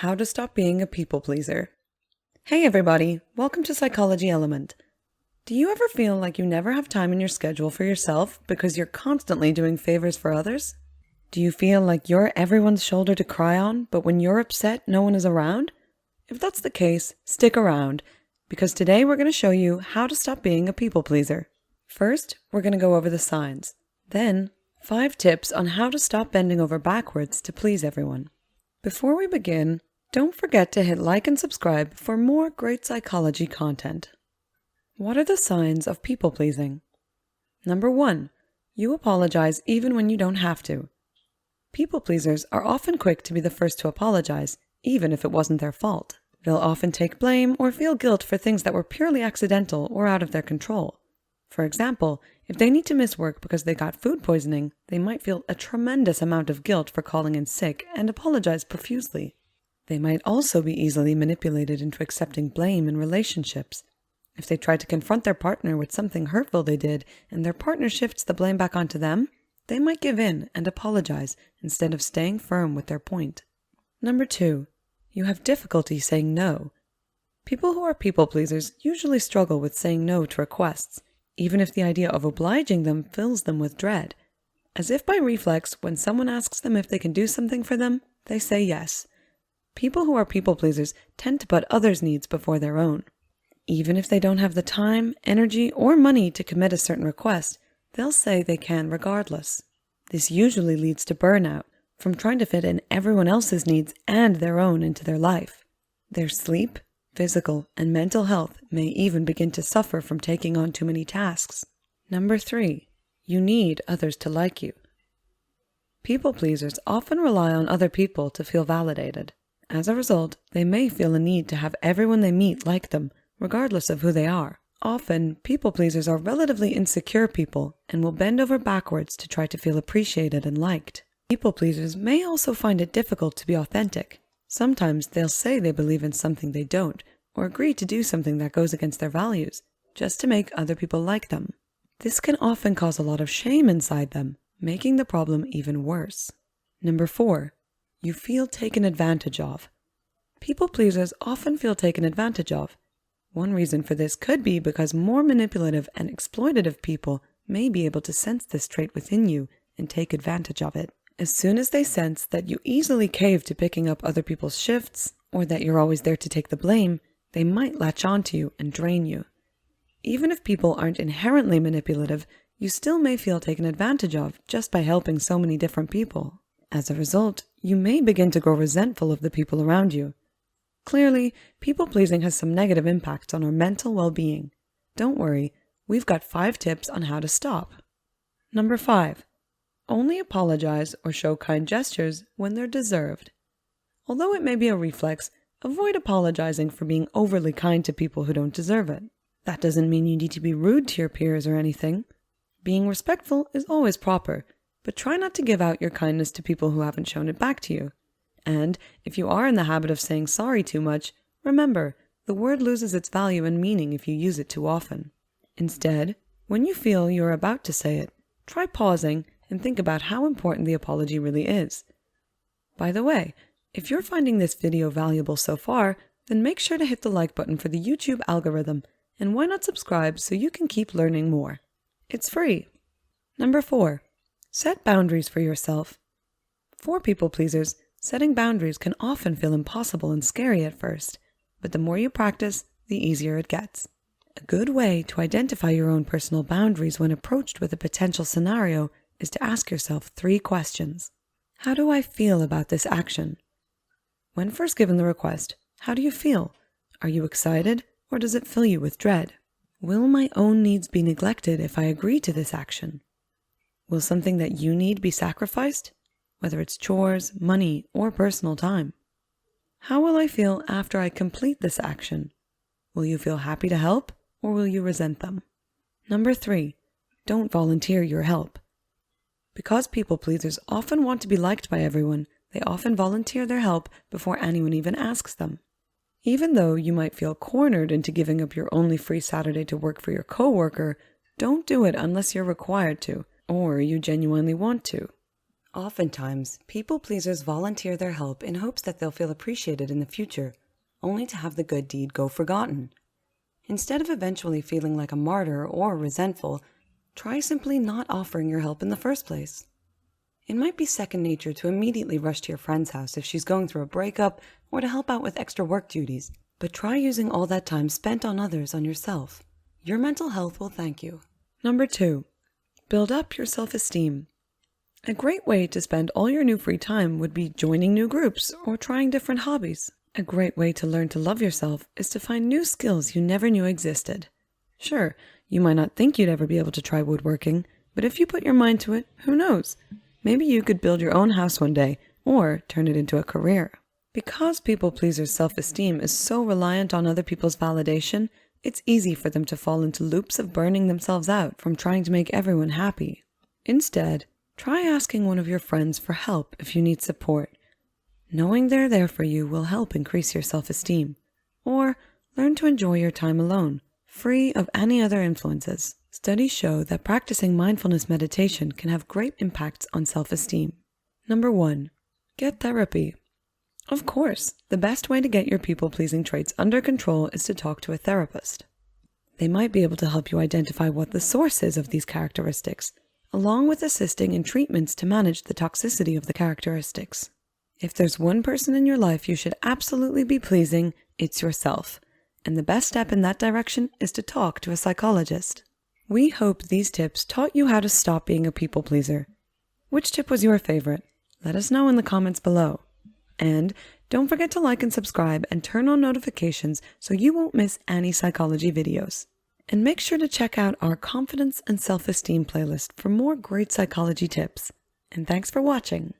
How to Stop Being a People Pleaser. Hey everybody, welcome to Psychology Element. Do you ever feel like you never have time in your schedule for yourself because you're constantly doing favors for others? Do you feel like you're everyone's shoulder to cry on, but when you're upset, no one is around? If that's the case, stick around, because today we're going to show you how to stop being a people pleaser. First, we're going to go over the signs. Then, 5 tips on how to stop bending over backwards to please everyone. Before we begin, don't forget to hit like and subscribe for more great psychology content. What are the signs of people pleasing? Number 1, you apologize even when you don't have to. People pleasers are often quick to be the first to apologize, even if it wasn't their fault. They'll often take blame or feel guilt for things that were purely accidental or out of their control. For example, if they need to miss work because they got food poisoning, they might feel a tremendous amount of guilt for calling in sick and apologize profusely. They might also be easily manipulated into accepting blame in relationships. If they try to confront their partner with something hurtful they did and their partner shifts the blame back onto them, they might give in and apologize instead of staying firm with their point. Number 2, you have difficulty saying no. People who are people pleasers usually struggle with saying no to requests, even if the idea of obliging them fills them with dread. As if by reflex, when someone asks them if they can do something for them, they say yes. People who are people pleasers tend to put others' needs before their own. Even if they don't have the time, energy, or money to commit a certain request, they'll say they can regardless. This usually leads to burnout, from trying to fit in everyone else's needs and their own into their life. Their sleep, physical, and mental health may even begin to suffer from taking on too many tasks. Number 3, you need others to like you. People pleasers often rely on other people to feel validated. As a result, they may feel a need to have everyone they meet like them, regardless of who they are. Often, people pleasers are relatively insecure people and will bend over backwards to try to feel appreciated and liked. People pleasers may also find it difficult to be authentic. Sometimes they'll say they believe in something they don't, or agree to do something that goes against their values, just to make other people like them. This can often cause a lot of shame inside them, making the problem even worse. Number 4, you feel taken advantage of. People pleasers often feel taken advantage of. One reason for this could be because more manipulative and exploitative people may be able to sense this trait within you and take advantage of it. As soon as they sense that you easily cave to picking up other people's shifts, or that you're always there to take the blame, they might latch onto you and drain you. Even if people aren't inherently manipulative, you still may feel taken advantage of just by helping so many different people. As a result, you may begin to grow resentful of the people around you. Clearly, people-pleasing has some negative impacts on our mental well-being. Don't worry, we've got 5 tips on how to stop. Number 5, only apologize or show kind gestures when they're deserved. Although it may be a reflex, avoid apologizing for being overly kind to people who don't deserve it. That doesn't mean you need to be rude to your peers or anything. Being respectful is always proper, but try not to give out your kindness to people who haven't shown it back to you. And if you are in the habit of saying sorry too much, remember, the word loses its value and meaning if you use it too often. Instead, when you feel you're about to say it, try pausing and think about how important the apology really is. By the way, if you're finding this video valuable so far, then make sure to hit the like button for the YouTube algorithm, and why not subscribe so you can keep learning more? It's free. Number 4, set boundaries for yourself. For people pleasers, setting boundaries can often feel impossible and scary at first, but the more you practice, the easier it gets. A good way to identify your own personal boundaries when approached with a potential scenario is to ask yourself 3 questions. How do I feel about this action? When first given the request, how do you feel? Are you excited, or does it fill you with dread? Will my own needs be neglected if I agree to this action? Will something that you need be sacrificed, whether it's chores, money, or personal time? How will I feel after I complete this action? Will you feel happy to help, or will you resent them? Number 3, don't volunteer your help. Because people pleasers often want to be liked by everyone, they often volunteer their help before anyone even asks them. Even though you might feel cornered into giving up your only free Saturday to work for your coworker, don't do it unless you're required to, or you genuinely want to. Oftentimes, people pleasers volunteer their help in hopes that they'll feel appreciated in the future, only to have the good deed go forgotten. Instead of eventually feeling like a martyr or resentful, try simply not offering your help in the first place. It might be second nature to immediately rush to your friend's house if she's going through a breakup or to help out with extra work duties, but try using all that time spent on others on yourself. Your mental health will thank you. Number 2. Build up your self-esteem. A great way to spend all your new free time would be joining new groups or trying different hobbies. A great way to learn to love yourself is to find new skills you never knew existed. Sure, you might not think you'd ever be able to try woodworking, but if you put your mind to it, who knows? Maybe you could build your own house one day, or turn it into a career. Because people pleasers' self-esteem is so reliant on other people's validation, it's easy for them to fall into loops of burning themselves out from trying to make everyone happy. Instead, try asking one of your friends for help if you need support. Knowing they're there for you will help increase your self-esteem. Or learn to enjoy your time alone, free of any other influences. Studies show that practicing mindfulness meditation can have great impacts on self-esteem. Number 1. Get therapy. Of course, the best way to get your people-pleasing traits under control is to talk to a therapist. They might be able to help you identify what the source is of these characteristics, along with assisting in treatments to manage the toxicity of the characteristics. If there's one person in your life you should absolutely be pleasing, it's yourself. And the best step in that direction is to talk to a psychologist. We hope these tips taught you how to stop being a people pleaser. Which tip was your favorite? Let us know in the comments below. And don't forget to like and subscribe and turn on notifications so you won't miss any psychology videos. And make sure to check out our confidence and self-esteem playlist for more great psychology tips. And thanks for watching.